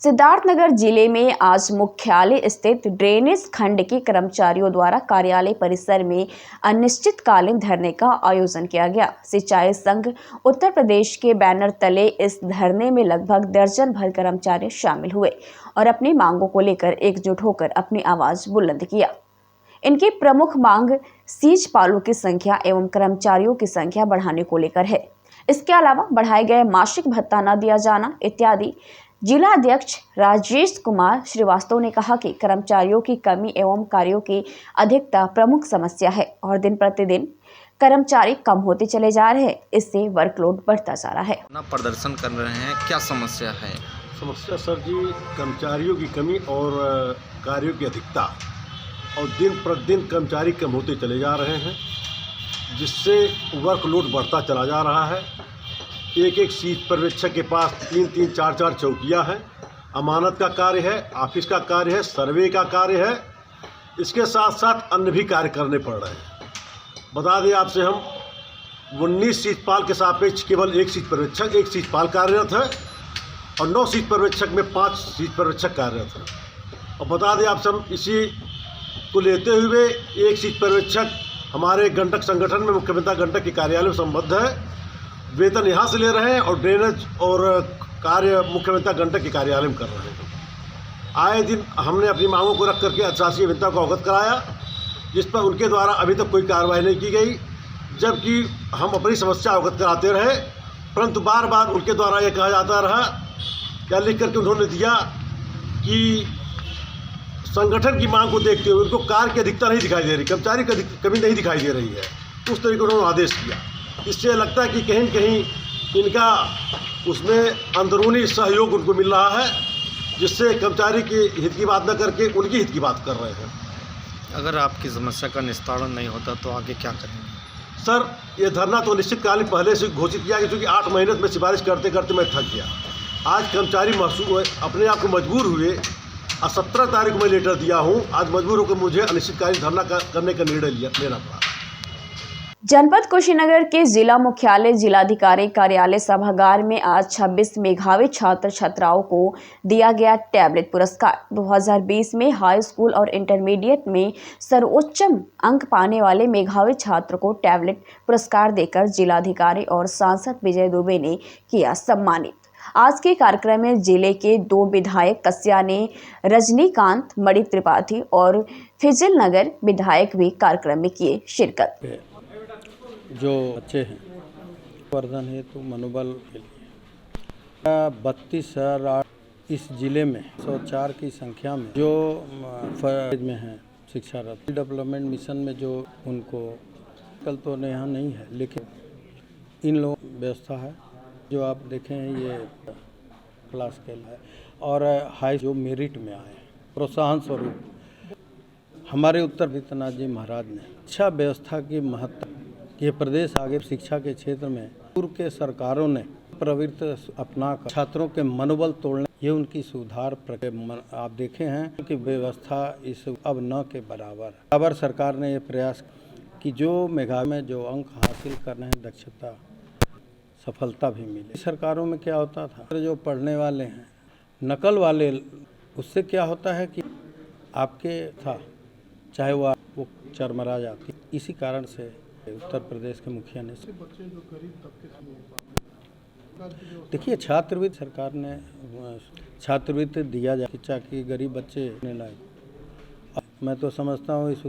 सिद्धार्थनगर जिले में आज मुख्यालय स्थित ड्रेनेज खंड के कर्मचारियों द्वारा कार्यालय परिसर में अनिश्चितकालीन धरने का आयोजन किया गया। सिंचाई संघ उत्तर प्रदेश के बैनर तले इस धरने में लगभग दर्जन भर कर्मचारी शामिल हुए और अपनी मांगों को लेकर एकजुट होकर अपनी आवाज बुलंद किया। इनकी प्रमुख मांग सीज पालों की संख्या एवं कर्मचारियों की संख्या बढ़ाने को लेकर है। इसके अलावा बढ़ाए गए मासिक भत्ता न दिया जाना इत्यादि। जिला अध्यक्ष राजेश कुमार श्रीवास्तव ने कहा कि कर्मचारियों की कमी एवं कार्यों की अधिकता प्रमुख समस्या है और दिन प्रतिदिन कर्मचारी कम होते चले जा रहे हैं। इससे वर्कलोड बढ़ता जा रहा है। प्रदर्शन कर रहे हैं, क्या समस्या है? समस्या सर जी कर्मचारियों की कमी और कार्यों की अधिकता और दिन प्रतिदिन कर्मचारी कम होते चले जा रहे हैं, जिससे वर्कलोड बढ़ता चला जा रहा है। एक एक सीट पर्यवेक्षक के पास 3-3, 4-4 चौकियाँ हैं। अमानत का कार्य है, ऑफिस का कार्य है, सर्वे का कार्य है, इसके साथ साथ अन्य भी कार्य करने पड़ रहे हैं। बता दें आपसे, हम 19 सीजपाल के सापेक्ष केवल 1 सीट पर्यवेक्षक 1 सीजपाल कार्यरत है और 9 सीट पर्यवेक्षक में 5 सीट पर्यवेक्षक कार्यरत है। और बता दें आपसे, हम इसी को लेते हुए 1 सीट पर्यवेक्षक हमारे गंडक संगठन में मुख्यमंत्री गंडक के कार्यालय में संबद्ध है, वेतन यहाँ से ले रहे हैं और ड्रेनेज और कार्य मुख्यमंत्री गंडक के कार्यालय में कर रहे हैं। आए दिन हमने अपनी मांगों को रख करके अधिशासी अभियंता को अवगत कराया, जिस पर उनके द्वारा अभी तक कोई कार्रवाई नहीं की गई, जबकि हम अपनी समस्या अवगत कराते रहे, परंतु बार बार उनके द्वारा ये कहा जाता रहा, क्या लिख करके उन्होंने दिया कि संगठन की मांग को देखते हुए उनको कार्य की अधिकता नहीं दिखाई दे रही, कर्मचारी की कमी नहीं दिखाई दे रही है। उस तरीके से उन्होंने आदेश किया। इससे लगता है कि कहीं न कहीं इनका उसमें अंदरूनी सहयोग उनको मिल रहा है, जिससे कर्मचारी के हित की बात न करके उनकी हित की बात कर रहे हैं। अगर आपकी समस्या का निस्तारण नहीं होता तो आगे क्या करेंगे? सर, ये धरना तो निश्चितकालीन पहले से घोषित किया गया, क्योंकि 8 महीने में सिफारिश करते करते मैं थक गया। आज कर्मचारी महसूस अपने आप को मजबूर हुए और 17 तारीख को मैं लेटर दिया हूँ। आज मजबूर होकर मुझे अनिश्चितकालीन धरना करने का निर्णय लेना पड़ा। जनपद कुशीनगर के जिला मुख्यालय जिलाधिकारी कार्यालय सभागार में आज 26 मेधावी छात्र छात्राओं को दिया गया टैबलेट पुरस्कार। 2020 में हाई स्कूल और इंटरमीडिएट में सर्वोच्च अंक पाने वाले मेधावी छात्र को टैबलेट पुरस्कार देकर जिलाधिकारी और सांसद विजय दुबे ने किया सम्मानित। आज के कार्यक्रम में जिले के 2 विधायक कस्याने रजनीकांत मणि त्रिपाठी और फिजिल नगर विधायक भी कार्यक्रम में किए शिरकत। जो बच्चे हैं वर्धन है तो मनोबल के लिए 32,000 इस जिले में 104 की संख्या में जो फर्ज में हैं शिक्षारत डेवलपमेंट मिशन में जो उनको कल तो यहाँ नहीं है, लेकिन इन लोगों व्यवस्था है। जो आप देखें ये क्लास स्केल है और हाई जो मेरिट में आए प्रोत्साहन स्वरूप हमारे उत्तर वित्तनाथ जी महाराज ने शिक्षा व्यवस्था की महत्ता ये प्रदेश आगे शिक्षा के क्षेत्र में पूर्व के सरकारों ने प्रवृत्ति अपनाकर छात्रों के मनोबल तोड़ने, ये उनकी सुधार आप देखे हैं कि व्यवस्था इस अब न के बराबर सरकार ने ये प्रयास कि जो मेघा में जो अंक हासिल करने हैं दक्षता सफलता भी मिले। सरकारों में क्या होता था, जो पढ़ने वाले हैं नकल वाले, उससे क्या होता है कि आपके था चाहे वो चरमरा जाती। इसी कारण से उत्तर प्रदेश के मुखिया ने देखिए छात्रवृत्ति सरकार ने छात्रवृत्ति दिया जाए शिक्षा की गरीब बच्चे ने लाए। मैं तो समझता हूँ इस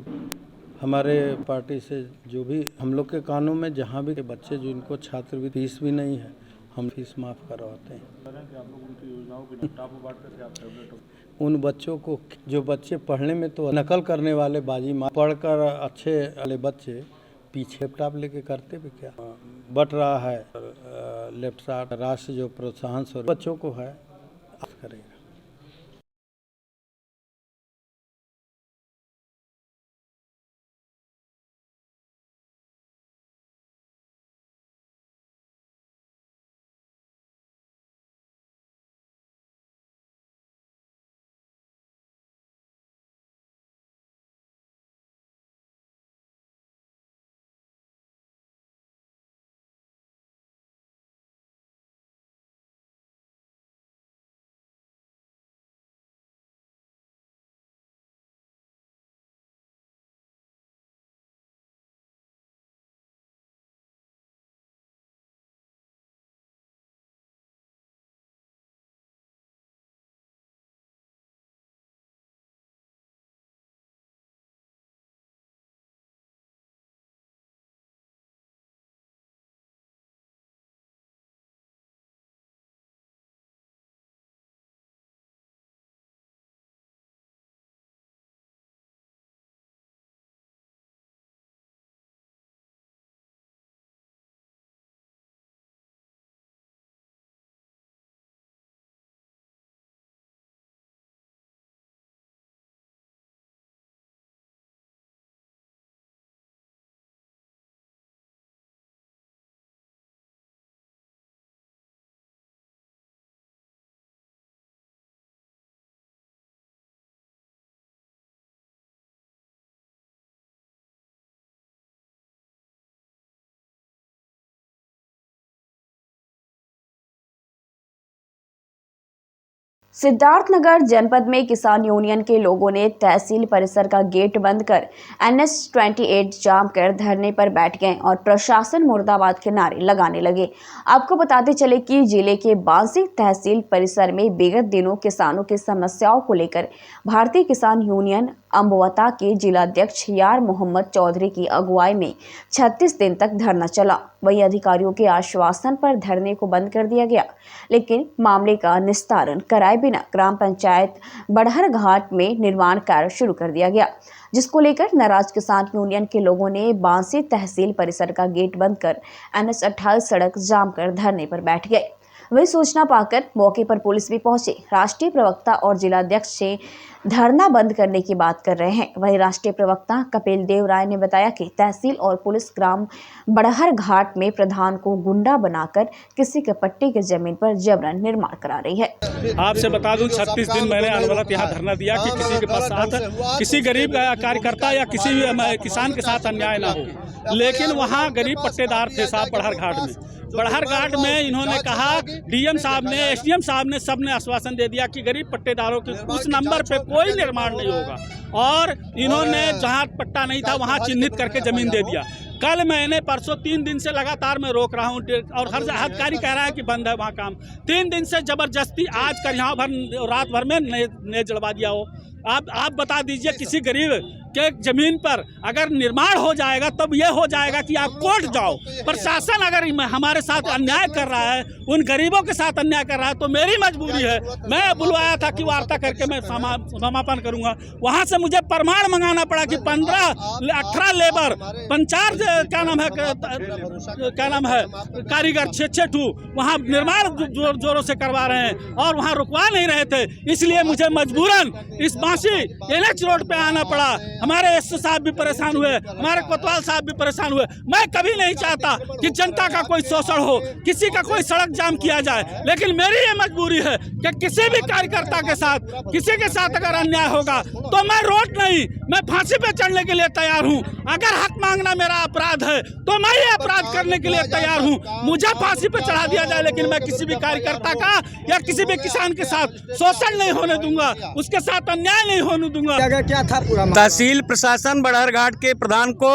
हमारे पार्टी से जो भी हम लोग के कानून में जहाँ भी बच्चे जो इनको छात्रवृत्ति फीस भी नहीं है, हम फीस माफ़ करवाते हैं। उन बच्चों को जो बच्चे पढ़ने में तो नकल करने वाले बाजी मार पढ़कर अच्छे वाले बच्चे पीछे लैपटॉप लेके करते भी क्या बट रहा है लैपटॉप राष्ट्र जो प्रोत्साहन स्वरूप बच्चों को है करेगा। सिद्धार्थनगर जनपद में किसान यूनियन के लोगों ने तहसील परिसर का गेट बंद कर NH-28 जाम कर धरने पर बैठ गए और प्रशासन मुर्दाबाद के नारे लगाने लगे। आपको बताते चले कि जिले के बांसी तहसील परिसर में विगत दिनों किसानों की समस्याओं को लेकर भारतीय किसान यूनियन अम्बवता के जिलाध्यक्ष यार मोहम्मद चौधरी की अगुवाई में 36 दिन तक धरना चला। वहीं अधिकारियों के आश्वासन पर धरने को बंद कर दिया गया, लेकिन मामले का निस्तारण कराए बिना ग्राम पंचायत बड़हर घाट में निर्माण कार्य शुरू कर दिया गया, जिसको लेकर नाराज किसान यूनियन के लोगों ने बांसी तहसील परिसर का गेट बंद कर NH-28 सड़क जाम कर धरने पर बैठ गए। वही सूचना पाकर मौके पर पुलिस भी पहुंची। राष्ट्रीय प्रवक्ता और जिलाध्यक्ष से धरना बंद करने की बात कर रहे हैं। वहीं राष्ट्रीय प्रवक्ता कपिल देव राय ने बताया कि तहसील और पुलिस ग्राम बड़हर घाट में प्रधान को गुंडा बनाकर किसी के पट्टी के जमीन पर जबरन निर्माण करा रही है। आपसे बता दूं 36 दिन मैंने अनवरत यहाँ धरना दिया कि किसी के साथ किसी गरीब कार्यकर्ता या किसी भी किसान के साथ अन्याय ना हो, लेकिन वहाँ गरीब पट्टेदार थे साहब बड़हर घाट में। बड़हर घाट में इन्होंने कहा, DM साहब ने, SDM साहब ने, सबने आश्वासन दे दिया कि गरीब पट्टेदारों के उस नंबर पे कोई निर्माण नहीं होगा, और इन्होंने जहाँ पट्टा नहीं था वहाँ चिन्हित करके जमीन दे दिया। कल मैंने परसों 3 दिन से लगातार मैं रोक रहा हूँ और हर अधिकारी कह रहा है कि बंद है वहाँ काम। 3 दिन से जबरदस्ती आज कर यहाँ भर रात भर में ने जड़वा दिया हो। आप बता दीजिए, किसी गरीब के जमीन पर अगर निर्माण हो जाएगा तब यह हो जाएगा कि आप कोर्ट जाओ। प्रशासन अगर हमारे साथ अन्याय कर रहा है, उन गरीबों के साथ अन्याय कर रहा है, तो मेरी मजबूरी है। मैं बुलवाया था कि वार्ता करके मैं समापन करूंगा। वहां से मुझे प्रमाण मंगाना पड़ा कि 15-18 लेबर, 5 क्या नाम है कारीगर 6 वहाँ निर्माण जोरों से करवा रहे हैं और वहाँ रुकवा नहीं रहे थे। इसलिए मुझे मजबूरन इस बांसी NH रोड पे आना पड़ा। हमारे SO साहब भी परेशान हुए, हमारे कोतवाल साहब भी परेशान हुए। मैं कभी नहीं चाहता कि जनता का कोई शोषण हो, किसी का कोई सड़क जाम किया जाए, लेकिन मेरी ये मजबूरी है कि किसी भी कार्यकर्ता के साथ, किसी के साथ अगर अन्याय होगा तो मैं रोड नहीं, मैं फांसी पे चढ़ने के लिए तैयार हूँ। अगर हक मांगना मेरा अपराध है तो मैं ये अपराध करने के लिए तैयार हूँ। मुझे फांसी पे चढ़ा दिया जाए, लेकिन मैं किसी भी कार्यकर्ता का या किसी भी किसान के साथ शोषण नहीं होने दूंगा, उसके साथ अन्याय नहीं होने दूंगा। क्या था पूरा तहसील प्रशासन बड़हर घाट के प्रधान को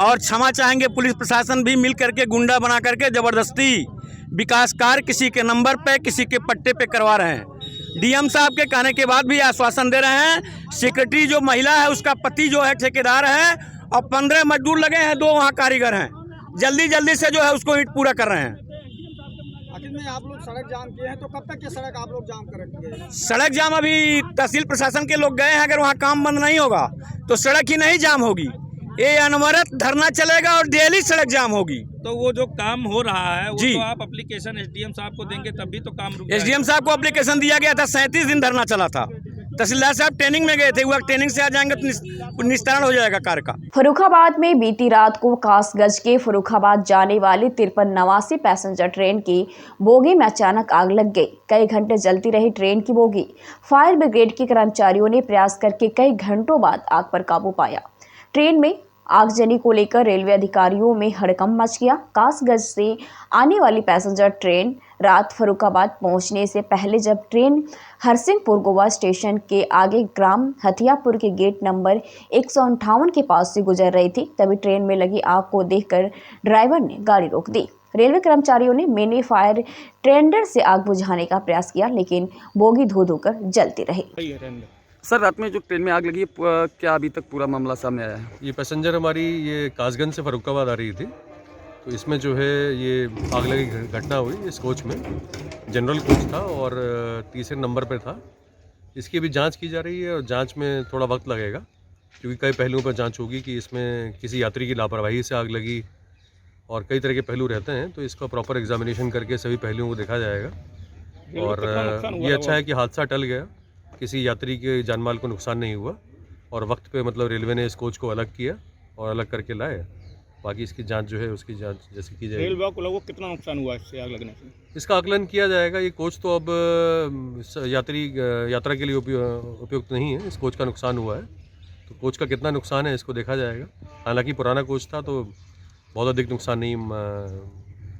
और क्षमा चाहेंगे पुलिस प्रशासन भी मिल करके गुंडा बना करके जबरदस्ती विकास कार्य किसी के नंबर पे, किसी के पट्टे पे करवा रहे हैं। DM साहब के कहने के बाद भी आश्वासन दे रहे हैं। सेक्रेटरी जो महिला है उसका पति जो है ठेकेदार है और 15 मजदूर लगे हैं, 2 वहाँ कारीगर हैं। जल्दी से जो है उसको ईंट पूरा कर रहे हैं। आखिर में आप लोग सड़क जाम किए हैं, तो कब तक ये सड़क आप लोग जाम करेंगे? सड़क जाम अभी तहसील प्रशासन के लोग गए हैं। अगर वहाँ काम बंद नहीं होगा तो सड़क ही नहीं जाम होगी। ये अनवरत धरना चलेगा और डेली सड़क जाम होगी। तो वो जो काम हो रहा है वो जी, तो आप एप्लीकेशन SDM साहब को देंगे तभी तो काम रुक जाएगा। SDM साहब को एप्लीकेशन दिया गया था, 37 दिन धरना चला था। तहसीलदार साहब ट्रेनिंग में गए थे, वो ट्रेनिंग से आ जाएंगे तो निस्तारण हो जाएगा कार्य का। फर्रुखाबाद में बीती रात को कासगंज के फर्रुखाबाद जाने वाली 5389 पैसेंजर ट्रेन की बोगी में अचानक आग लग गई। कई घंटे जलती रही ट्रेन की बोगी। फायर ब्रिगेड के कर्मचारियों ने प्रयास करके कई घंटों बाद आग पर काबू पाया। ट्रेन में आगजनी को लेकर रेलवे अधिकारियों में हड़कंप मच गया। कासगंज से आने वाली पैसेंजर ट्रेन रात फर्रुखाबाद पहुंचने से पहले जब ट्रेन हरसिंहपुर गोवा स्टेशन के आगे ग्राम हथियापुर के गेट नंबर 158 के पास से गुजर रही थी, तभी ट्रेन में लगी आग को देखकर ड्राइवर ने गाड़ी रोक दी। रेलवे कर्मचारियों ने मिनी फायर टेंडर से आग बुझाने का प्रयास किया, लेकिन बोगी धो कर जलती रही। सर, रात में जो ट्रेन में आग लगी है, क्या अभी तक पूरा मामला सामने आया है? ये पैसेंजर हमारी ये कासगंज से फर्रुखाबाद आ रही थी, तो इसमें जो है ये आग लगी घटना हुई। इस कोच में जनरल कोच था और तीसरे नंबर पर था। इसकी भी जांच की जा रही है और जांच में थोड़ा वक्त लगेगा, क्योंकि कई पहलुओं पर जांच होगी कि इसमें किसी यात्री की लापरवाही से आग लगी और कई तरह के पहलू रहते हैं, तो इसका प्रॉपर एग्जामिनेशन करके सभी पहलुओं को देखा जाएगा। और ये अच्छा है कि हादसा टल गया, किसी यात्री के जानमाल को नुकसान नहीं हुआ और वक्त पे मतलब रेलवे ने इस कोच को अलग किया और अलग करके लाए। बाकी इसकी जांच जो है उसकी जांच जैसे की जाएगी। रेलवे को लोगों को कितना नुकसान हुआ इससे आग लगने से? इसका आकलन किया जाएगा। ये कोच तो अब यात्रा के लिए उपयुक्त नहीं है। इस कोच का नुकसान हुआ है, तो कोच का कितना नुकसान है इसको देखा जाएगा। हालांकि पुराना कोच था तो बहुत अधिक नुकसान नहीं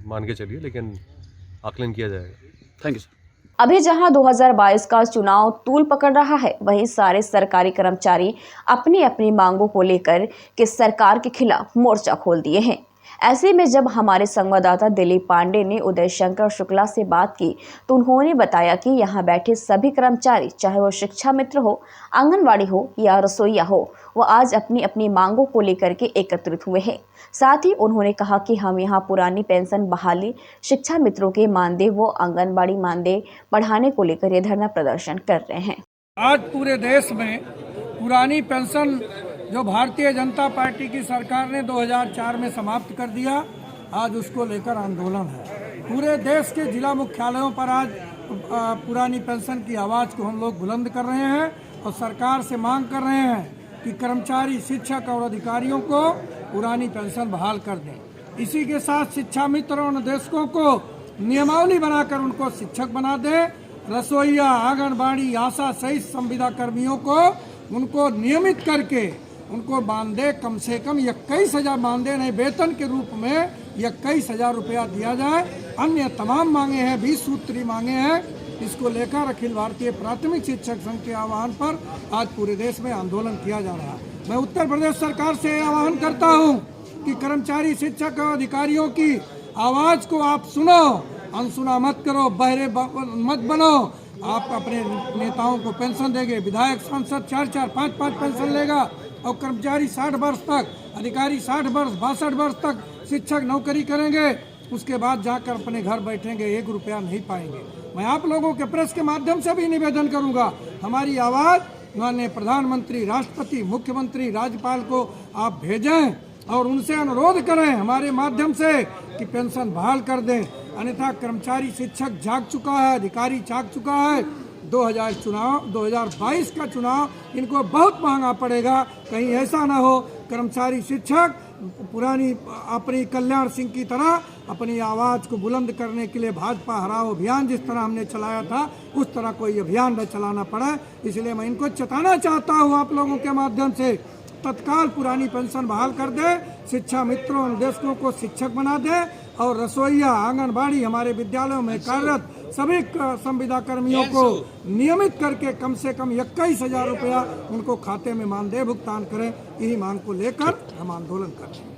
मान के चलिए, लेकिन आकलन किया जाएगा। Thank you sir. अभी जहां 2022 का चुनाव तूल पकड़ रहा है, वहीं सारे सरकारी कर्मचारी अपनी अपनी मांगों को लेकर के सरकार के खिलाफ मोर्चा खोल दिए हैं। ऐसे में जब हमारे संवाददाता दिलीप पांडे ने उदय शंकर शुक्ला से बात की तो उन्होंने बताया कि यहां बैठे सभी कर्मचारी, चाहे वो शिक्षा मित्र हो, आंगनवाड़ी हो या रसोईया हो, वो आज अपनी अपनी मांगों को लेकर के एकत्रित हुए हैं। साथ ही उन्होंने कहा कि हम यहां पुरानी पेंशन बहाली, शिक्षा मित्रों के मानदेय व आंगनबाड़ी मानदेय बढ़ाने को लेकर ये धरना प्रदर्शन कर रहे हैं। आज पूरे देश में पुरानी पेंशन जो भारतीय जनता पार्टी की सरकार ने 2004 में समाप्त कर दिया, आज उसको लेकर आंदोलन है। पूरे देश के जिला मुख्यालयों पर आज पुरानी पेंशन की आवाज़ को हम लोग बुलंद कर रहे हैं और सरकार से मांग कर रहे हैं कि कर्मचारी, शिक्षक और अधिकारियों को पुरानी पेंशन बहाल कर दें। इसी के साथ शिक्षा मित्र और निदेशकों को नियमावली बनाकर उनको शिक्षक बना दें। रसोईया, आंगनबाड़ी, आशा सहित संविदा कर्मियों को उनको नियमित करके उनको मानदेय कम से कम 21,000 मानदेय नहीं, वेतन के रूप में 21,000 रुपया दिया जाए। अन्य तमाम मांगे हैं, 20 सूत्री मांगे हैं। इसको लेकर अखिल भारतीय प्राथमिक शिक्षक संघ के आह्वान पर आज पूरे देश में आंदोलन किया जा रहा है। मैं उत्तर प्रदेश सरकार से आह्वान करता हूं कि कर्मचारी, शिक्षक और अधिकारियों की आवाज़ को आप सुनो, अनसुना मत करो, बहरे मत बनो। आप अपने नेताओं को पेंशन देंगे, विधायक, सांसद 4-4, 5-5 पेंशन लेगा और कर्मचारी 60 वर्ष तक, अधिकारी 60 वर्ष, 62 वर्ष तक शिक्षक नौकरी करेंगे। उसके बाद जाकर अपने घर बैठेंगे, 1 रुपया नहीं पाएंगे। मैं आप लोगों के प्रेस के माध्यम से भी निवेदन करूंगा, हमारी आवाज़ माननीय प्रधानमंत्री, राष्ट्रपति, मुख्यमंत्री, राज्यपाल को आप भेजें और उनसे अनुरोध करें हमारे माध्यम से कि पेंशन बहाल कर दें। अन्यथा कर्मचारी, शिक्षक जाग चुका है, अधिकारी जाग चुका है। 2022 का चुनाव इनको बहुत महंगा पड़ेगा। कहीं ऐसा ना हो कर्मचारी, शिक्षक पुरानी अपनी कल्याण सिंह की तरह अपनी आवाज़ को बुलंद करने के लिए भाजपा हराओ अभियान जिस तरह हमने चलाया था, उस तरह कोई अभियान न चलाना पड़े। इसलिए मैं इनको चेताना चाहता हूँ आप लोगों के माध्यम से, तत्काल पुरानी पेंशन बहाल कर दे, शिक्षा मित्रों, निदेशकों को शिक्षक बना दे और रसोईया, आंगनबाड़ी, हमारे विद्यालयों में कार्यरत सभी संविदा कर्मियों को नियमित करके कम से कम 21,000 रुपया उनको खाते में मानदेय भुगतान करें। यही मांग को लेकर हम आंदोलन कर रहे हैं।